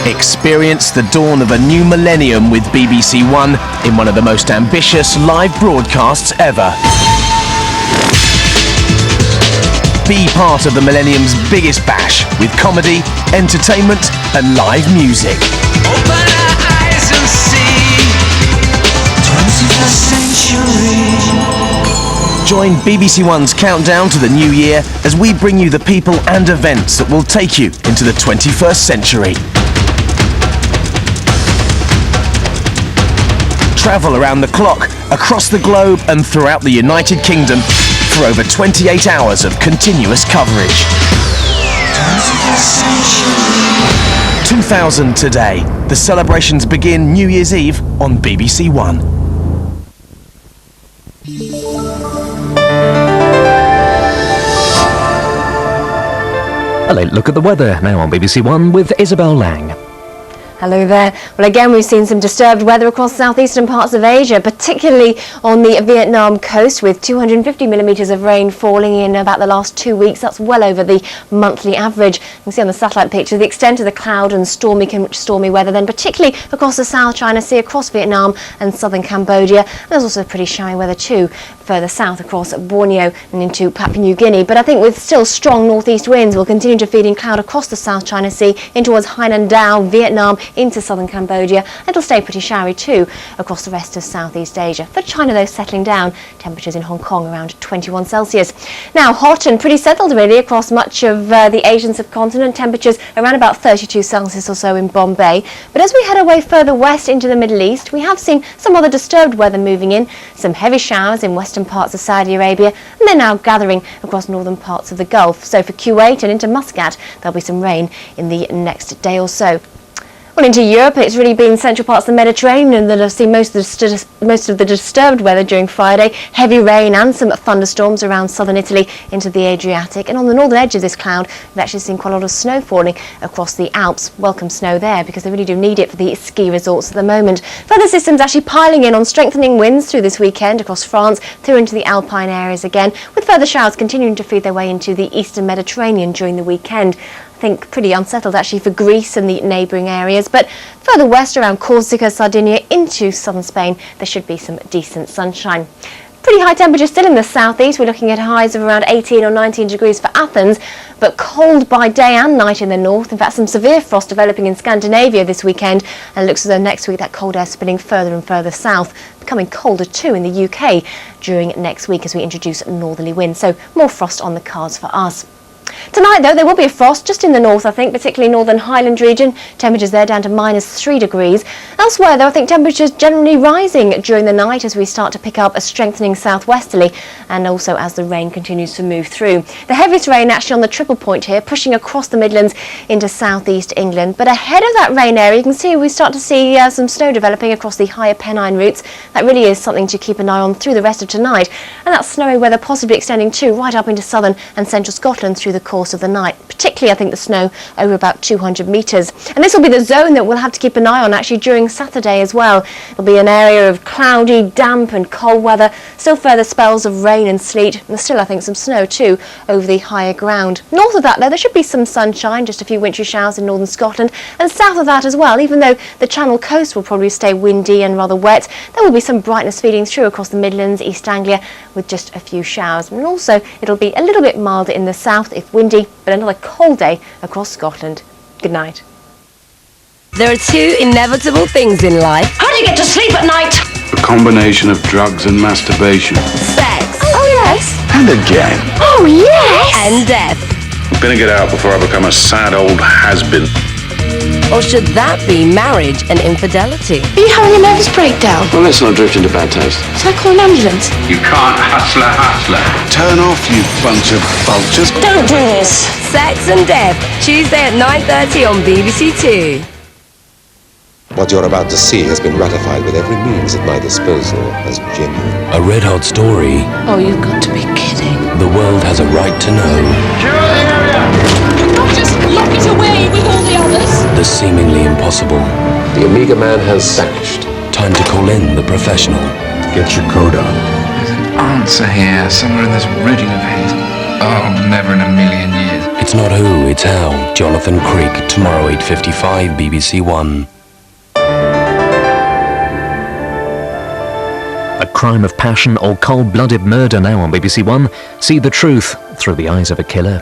Experience the dawn of a new millennium with BBC One in one of the most ambitious live broadcasts ever. Be part of the millennium's biggest bash with comedy, entertainment and live music. Open our eyes and see 21st century. Join BBC One's countdown to the new year as we bring you the people and events that will take you into the 21st century. Travel around the clock, across the globe and throughout the United Kingdom for over 28 hours of continuous coverage. 2000 today. The celebrations begin New Year's Eve on BBC One. A late look at the weather now on BBC One with Isobel Lang. Hello there. Well, again, we've seen some disturbed weather across southeastern parts of Asia, particularly on the Vietnam coast, with 250 millimetres of rain falling in about the last 2 weeks. That's well over the monthly average. You can see on the satellite picture the extent of the cloud and stormy weather, then particularly across the South China Sea, across Vietnam and southern Cambodia. There's also pretty showery weather too, further south across Borneo and into Papua New Guinea. But I think with still strong northeast winds, we'll continue to feed in cloud across the South China Sea in towards Hainan Dao, Vietnam, into southern Cambodia. It'll stay pretty showery too across the rest of Southeast Asia. For China, though, settling down, temperatures in Hong Kong around 21 Celsius. Now, hot and pretty settled really across much of the Asian subcontinent. Temperatures around about 32 Celsius or so in Bombay. But as we head away further west into the Middle East, we have seen some other disturbed weather moving in. Some heavy showers in western parts of Saudi Arabia, and they're now gathering across northern parts of the Gulf. So for Kuwait and into Muscat, there'll be some rain in the next day or so. Well, into Europe, it's really been central parts of the Mediterranean that have seen most of the disturbed weather during Friday. Heavy rain and some thunderstorms around southern Italy into the Adriatic. And on the northern edge of this cloud, we've actually seen quite a lot of snow falling across the Alps. Welcome snow there, because they really do need it for the ski resorts at the moment. Further systems actually piling in on strengthening winds through this weekend across France, through into the Alpine areas again, with further showers continuing to feed their way into the eastern Mediterranean during the weekend. I think pretty unsettled actually for Greece and the neighbouring areas, but further west around Corsica, Sardinia into southern Spain, there should be some decent sunshine. Pretty high temperatures still in the southeast. We're looking at highs of around 18 or 19 degrees for Athens, but cold by day and night in the north. In fact, some severe frost developing in Scandinavia this weekend, and it looks as though next week that cold air spilling further and further south, becoming colder too in the UK during next week as we introduce northerly winds. So more frost on the cards for us. Tonight, though, there will be a frost just in the north, I think, particularly northern Highland region. Temperatures there down to -3 degrees. Elsewhere, though, I think temperatures generally rising during the night as we start to pick up a strengthening southwesterly, and also as the rain continues to move through. The heaviest rain actually on the triple point here, pushing across the Midlands into southeast England. But ahead of that rain area, you can see we start to see some snow developing across the higher Pennine routes. That really is something to keep an eye on through the rest of tonight. And that snowy weather possibly extending too right up into southern and central Scotland through the course of the night, particularly I think the snow over about 200 metres. And this will be the zone that we'll have to keep an eye on actually during Saturday as well. It'll be an area of cloudy, damp and cold weather, still further spells of rain and sleet, and still I think some snow too over the higher ground. North of that though, there should be some sunshine, just a few wintry showers in northern Scotland, and south of that as well, even though the Channel coast will probably stay windy and rather wet, there will be some brightness feeding through across the Midlands, East Anglia, with just a few showers. And also it'll be a little bit milder in the south if windy, but another cold day across Scotland. Good night. There are two inevitable things in life. How do you get to sleep at night? A combination of drugs and masturbation. Sex. Oh, yes. And a game. Oh, yes. And death. Better get out before I become a sad old has-been. Or should that be marriage and infidelity? Are you having a nervous breakdown? Well, let's not drift into bad taste. Shall I call an ambulance? You can't hustler. Turn off, you bunch of vultures. Don't do this. Sex and Death, Tuesday at 9:30 on BBC Two. What you're about to see has been ratified with every means at my disposal as genuine. A red-hot story Oh, you've got to be kidding. the world has a right to know. Not just lock it away with all the others. The seemingly impossible. The Amiga man has vanished. Time to call in the professional. Get your coat on. There's an answer here, somewhere in this riddle of his. Oh, never in a million years. It's not who, it's how. Jonathan Creek, tomorrow 8:55, BBC One. A crime of passion or cold-blooded murder now on BBC One. See the truth through the eyes of a killer.